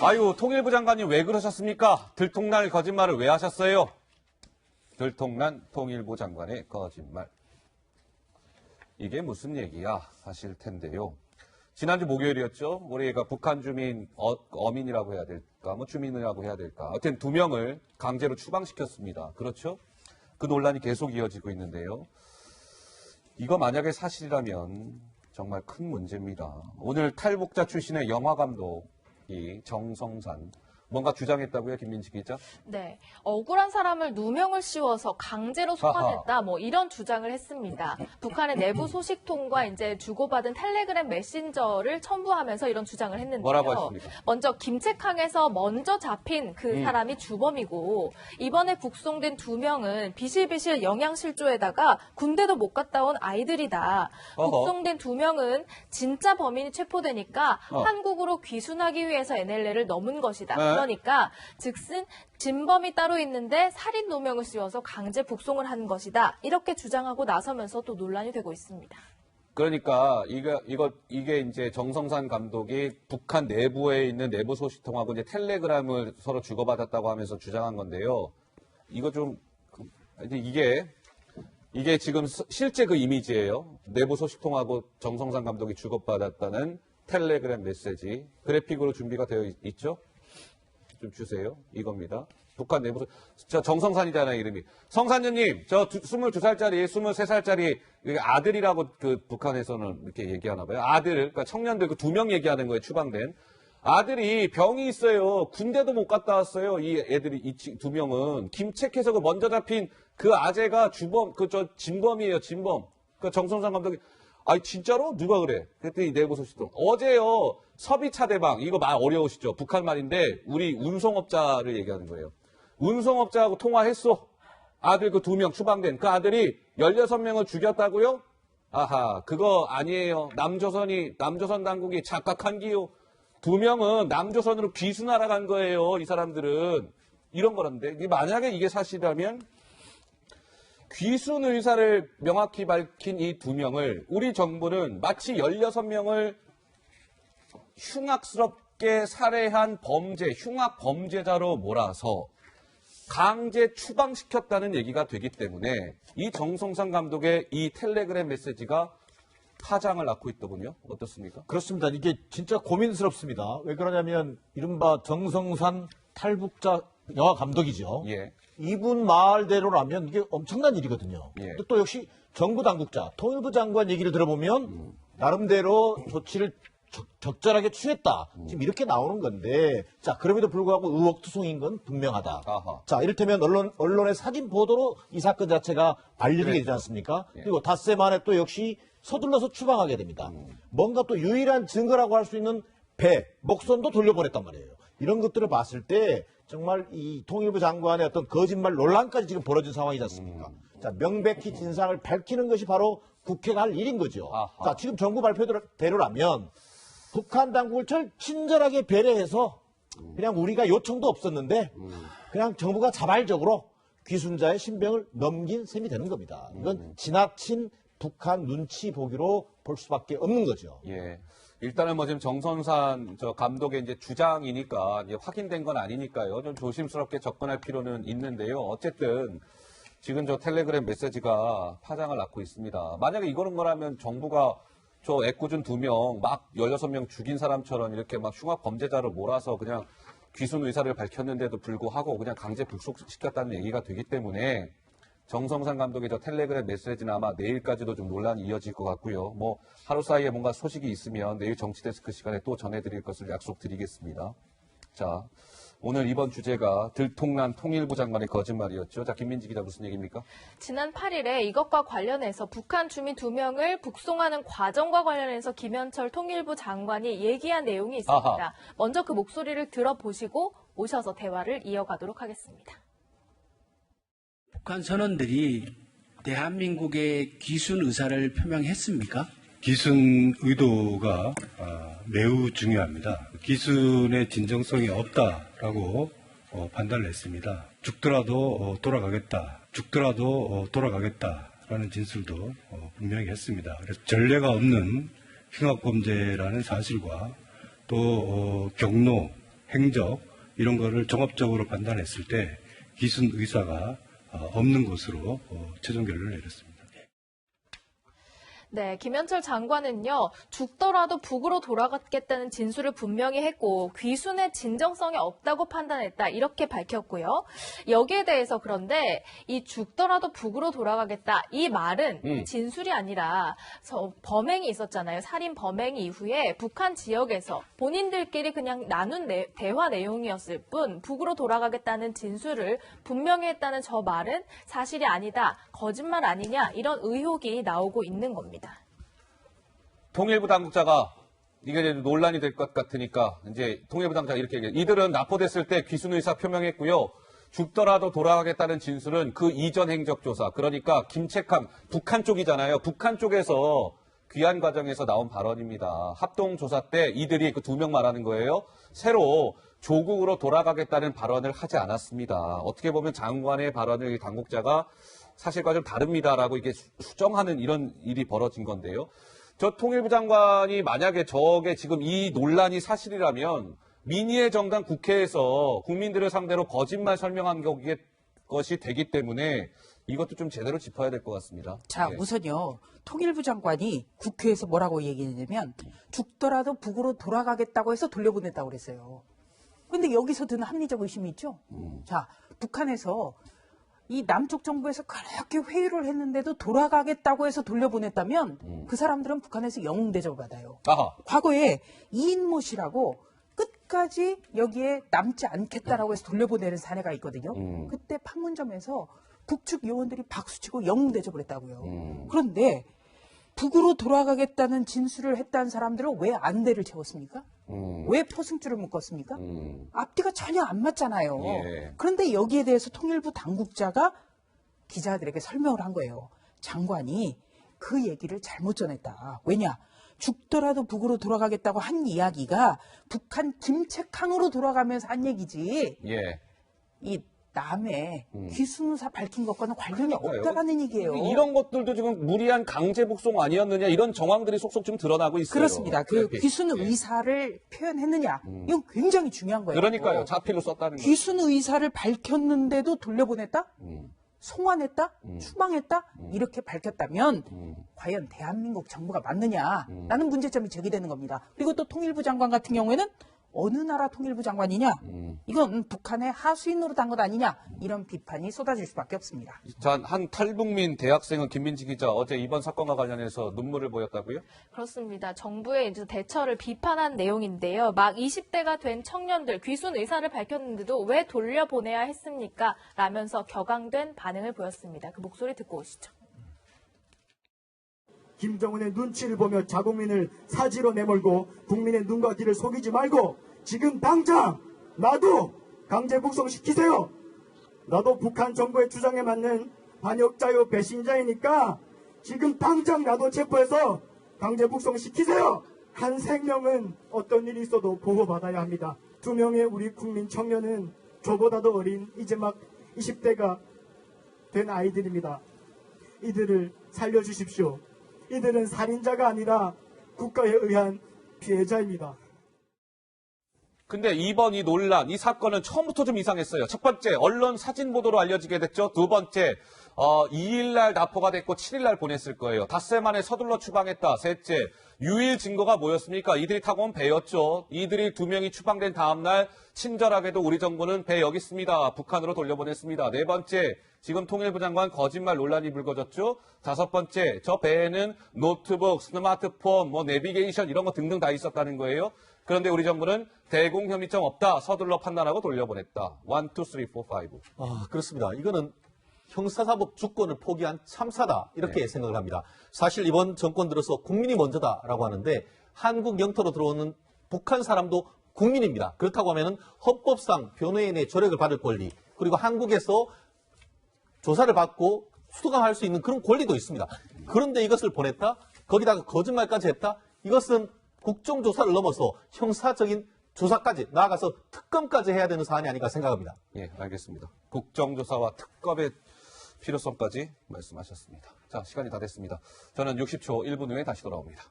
아유, 통일부 장관님 왜 그러셨습니까? 들통날 거짓말을 왜 하셨어요? 들통난 통일부 장관의 거짓말. 이게 무슨 얘기야 하실 텐데요. 지난주 목요일이었죠. 우리가 북한 주민, 어민이라고 해야 될까, 뭐 주민이라고 해야 될까. 하여튼 2명을 강제로 추방시켰습니다. 그렇죠? 그 논란이 계속 이어지고 있는데요. 이거 만약에 사실이라면 정말 큰 문제입니다. 오늘 탈북자 출신의 영화감독이 정성산 뭔가 주장했다고요, 김민지 기자? 네, 억울한 사람을 누명을 씌워서 강제로 소환했다, 뭐 이런 주장을 했습니다. 북한의 내부 소식통과 이제 주고받은 텔레그램 메신저를 첨부하면서 이런 주장을 했는데요. 뭐라고 하십니까? 먼저 김책항에서 먼저 잡힌 그 사람이 주범이고 이번에 북송된 2명은 비실비실 영양실조에다가 군대도 못 갔다 온 아이들이다. 북송된 2명은 진짜 범인이 체포되니까 한국으로 귀순하기 위해서 NLL을 넘은 것이다. 그러니까 즉슨 진범이 따로 있는데 살인 누명을 씌워서 강제 북송을 한 것이다. 이렇게 주장하고 나서면서 또 논란이 되고 있습니다. 그러니까 이게 이제 정성산 감독이 북한 내부에 있는 내부 소식통하고 이제 텔레그램을 서로 주고받았다고 하면서 주장한 건데요. 이거 좀 이게 지금 실제 그 이미지예요. 내부 소식통하고 정성산 감독이 주고받았다는 텔레그램 메시지 그래픽으로 준비가 되어 있죠. 좀 주세요. 이겁니다. 북한 내부, 저 정성산이잖아요, 이름이. 성산녀님, 저 22살짜리, 23살짜리 아들이라고 그 북한에서는 이렇게 얘기하나 봐요. 아들, 그러니까 청년들 그 2명 얘기하는 거예요, 추방된. 아들이 병이 있어요. 군대도 못 갔다 왔어요. 이 애들이, 이 2명은. 김책해서 그 먼저 잡힌 그 아재가 주범, 진범이에요, 진범. 그 정성산 감독이, 아니, 진짜로? 누가 그래? 그랬더니 내부 소식통. 어제요, 서비차대방, 이거 말 어려우시죠? 북한 말인데, 우리 운송업자를 얘기하는 거예요. 운송업자하고 통화했어. 아들 그 2명 추방된 그 아들이 16명을 죽였다고요? 아하, 그거 아니에요. 남조선 당국이 착각한 기요. 2명은 남조선으로 귀순하러 간 거예요, 이 사람들은. 이런 거란데. 만약에 이게 사실이라면, 귀순 의사를 명확히 밝힌 이 2명을 우리 정부는 마치 16명을 흉악스럽게 살해한 흉악 범죄자로 몰아서 강제 추방시켰다는 얘기가 되기 때문에 이 정성산 감독의 이 텔레그램 메시지가 파장을 낳고 있더군요. 어떻습니까? 그렇습니다. 이게 진짜 고민스럽습니다. 왜 그러냐면 이른바 정성산 탈북자 영화 감독이죠. 예. 이분 말대로라면 이게 엄청난 일이거든요. 예. 근데 또 역시 정부 당국자, 통일부 장관 얘기를 들어보면 나름대로 조치를 적절하게 취했다. 지금 이렇게 나오는 건데, 자, 그럼에도 불구하고 의혹투성인 건 분명하다. 아하. 자, 이를테면 언론의 사진 보도로 이 사건 자체가 발견이 되지 않습니까? 예. 그리고 닷새 만에 또 역시 서둘러서 추방하게 됩니다. 뭔가 또 유일한 증거라고 할 수 있는 배, 목선도 돌려보냈단 말이에요. 이런 것들을 봤을 때 정말 이 통일부 장관의 어떤 거짓말 논란까지 지금 벌어진 상황이지 않습니까? 자, 명백히 진상을 밝히는 것이 바로 국회가 할 일인 거죠. 아하. 자, 지금 정부 발표대로라면 북한 당국을 친절하게 배려해서 그냥 우리가 요청도 없었는데 그냥 정부가 자발적으로 귀순자의 신병을 넘긴 셈이 되는 겁니다. 이건 지나친 북한 눈치 보기로 볼 수밖에 없는 거죠. 예. 일단은 뭐 지금 정선산 감독의 이제 주장이니까 이제 확인된 건 아니니까요. 좀 조심스럽게 접근할 필요는 있는데요. 어쨌든 지금 저 텔레그램 메시지가 파장을 낳고 있습니다. 만약에 이거는 거라면 정부가 저 애꿎은 2명 막 16명 죽인 사람처럼 이렇게 막 흉악 범죄자로 몰아서 그냥 귀순 의사를 밝혔는데도 불구하고 그냥 강제 북송시켰다는 얘기가 되기 때문에 정성산 감독의 저 텔레그램 메시지는 아마 내일까지도 좀 논란이 이어질 것 같고요. 뭐 하루 사이에 뭔가 소식이 있으면 내일 정치데스크 시간에 또 전해드릴 것을 약속드리겠습니다. 자, 오늘 이번 주제가 들통난 통일부 장관의 거짓말이었죠. 자, 김민지 기자 무슨 얘기입니까? 지난 8일에 이것과 관련해서 북한 주민 2명을 북송하는 과정과 관련해서 김현철 통일부 장관이 얘기한 내용이 있습니다. 아하. 먼저 그 목소리를 들어보시고 모셔서 대화를 이어가도록 하겠습니다. 북한 선원들이 대한민국의 귀순 의사를 표명했습니까? 귀순 의도가 매우 중요합니다. 귀순의 진정성이 없다라고 판단을 했습니다. 죽더라도 돌아가겠다라는 진술도 분명히 했습니다. 그래서 전례가 없는 흉악범죄라는 사실과 또 경로, 행적 이런 거를 종합적으로 판단했을 때 기순 의사가 없는 것으로 최종 결론을 내렸습니다. 네, 김현철 장관은요, 죽더라도 북으로 돌아갔겠다는 진술을 분명히 했고, 귀순의 진정성이 없다고 판단했다, 이렇게 밝혔고요. 여기에 대해서 그런데, 이 죽더라도 북으로 돌아가겠다, 이 말은 진술이 아니라, 범행이 있었잖아요. 살인 범행 이후에 북한 지역에서 본인들끼리 그냥 나눈 대화 내용이었을 뿐, 북으로 돌아가겠다는 진술을 분명히 했다는 저 말은 사실이 아니다, 거짓말 아니냐, 이런 의혹이 나오고 있는 겁니다. 통일부 당국자가 이게 이제 논란이 될 것 같으니까 이제 통일부 당국자가 이렇게 얘기해요. 이들은 납포됐을 때 귀순 의사 표명했고요. 죽더라도 돌아가겠다는 진술은 그 이전 행적조사, 그러니까 김책함, 북한 쪽이잖아요. 북한 쪽에서 귀환 과정에서 나온 발언입니다. 합동조사 때 이들이 그 2명 말하는 거예요. 새로 조국으로 돌아가겠다는 발언을 하지 않았습니다. 어떻게 보면 장관의 발언을 당국자가 사실과 좀 다릅니다라고 이게 수정하는 이런 일이 벌어진 건데요. 저 통일부 장관이 만약에 저게 지금 이 논란이 사실이라면 민의의 정당 국회에서 국민들을 상대로 거짓말 설명한 것이 되기 때문에 이것도 좀 제대로 짚어야 될 것 같습니다. 자, 네. 우선요. 통일부 장관이 국회에서 뭐라고 얘기했냐면 죽더라도 북으로 돌아가겠다고 해서 돌려보냈다고 그랬어요. 근데 여기서 드는 합리적 의심이 있죠. 자, 북한에서 이 남쪽 정부에서 그렇게 회유를 했는데도 돌아가겠다고 해서 돌려보냈다면 그 사람들은 북한에서 영웅 대접을 받아요. 아하. 과거에 이인모 씨라고 끝까지 여기에 남지 않겠다라고 해서 돌려보내는 사례가 있거든요. 그때 판문점에서 북측 요원들이 박수치고 영웅 대접을 했다고요. 그런데 북으로 돌아가겠다는 진술을 했다는 사람들은 왜 안대를 채웠습니까? 왜 포승줄을 묶었습니까? 앞뒤가 전혀 안 맞잖아요. 예. 그런데 여기에 대해서 통일부 당국자가 기자들에게 설명을 한 거예요. 장관이 그 얘기를 잘못 전했다. 왜냐? 죽더라도 북으로 돌아가겠다고 한 이야기가 북한 김책항으로 돌아가면서 한 얘기지. 예. 이 남의 귀순의사 밝힌 것과는 관련이 그러니까요. 없다라는 얘기예요. 이런 것들도 지금 무리한 강제 북송 아니었느냐 이런 정황들이 속속 좀 드러나고 있어요. 그렇습니다. 그 예. 귀순 의사를 표현했느냐. 이건 굉장히 중요한 거예요. 그러니까요. 자필로 썼다는 거. 귀순 의사를 밝혔는데도 돌려보냈다? 송환했다? 추방했다? 이렇게 밝혔다면 과연 대한민국 정부가 맞느냐? 라는 문제점이 제기되는 겁니다. 그리고 또 통일부 장관 같은 경우에는 어느 나라 통일부 장관이냐? 이건 북한의 하수인으로 단 것 아니냐? 이런 비판이 쏟아질 수밖에 없습니다. 자, 한 탈북민 대학생은 김민지 기자 어제 이번 사건과 관련해서 눈물을 보였다고요? 그렇습니다. 정부의 이제 대처를 비판한 내용인데요. 막 20대가 된 청년들 귀순 의사를 밝혔는데도 왜 돌려보내야 했습니까? 라면서 격앙된 반응을 보였습니다. 그 목소리 듣고 오시죠. 김정은의 눈치를 보며 자국민을 사지로 내몰고 국민의 눈과 귀를 속이지 말고 지금 당장 나도 강제 북송시키세요. 나도 북한 정부의 주장에 맞는 반역자요 배신자이니까 지금 당장 나도 체포해서 강제 북송시키세요. 한 생명은 어떤 일이 있어도 보호받아야 합니다. 2명의 우리 국민 청년은 저보다도 어린 이제 막 20대가 된 아이들입니다. 이들을 살려주십시오. 이들은 살인자가 아니라 국가에 의한 피해자입니다. 근데 이번 이 논란, 이 사건은 처음부터 좀 이상했어요. 첫 번째, 언론 사진 보도로 알려지게 됐죠. 두 번째, 2일날 납포가 됐고 7일날 보냈을 거예요. 닷새 만에 서둘러 추방했다. 셋째, 유일 증거가 뭐였습니까? 이들이 타고 온 배였죠. 이들이 2명이 추방된 다음날 친절하게도 우리 정부는 배 여기 있습니다. 북한으로 돌려보냈습니다. 네 번째, 지금 통일부 장관 거짓말 논란이 불거졌죠. 다섯 번째, 저 배에는 노트북, 스마트폰, 내비게이션 이런 거 등등 다 있었다는 거예요. 그런데 우리 정부는 대공 혐의점 없다. 서둘러 판단하고 돌려보냈다. 1, 2, 3, 4, 5. 아, 그렇습니다. 이거는 형사사법 주권을 포기한 참사다 이렇게 생각을 합니다. 사실 이번 정권 들어서 국민이 먼저다라고 하는데 한국 영토로 들어오는 북한 사람도 국민입니다. 그렇다고 하면은 헌법상 변호인의 조력을 받을 권리 그리고 한국에서 조사를 받고 수감할 수 있는 그런 권리도 있습니다. 그런데 이것을 보냈다? 거기다가 거짓말까지 했다? 이것은 국정조사를 넘어서 형사적인 조사까지 나아가서 특검까지 해야 되는 사안이 아닌가 생각합니다. 예, 알겠습니다. 국정조사와 특검의 필요성까지 말씀하셨습니다. 자, 시간이 다 됐습니다. 저는 60초 1분 후에 다시 돌아옵니다.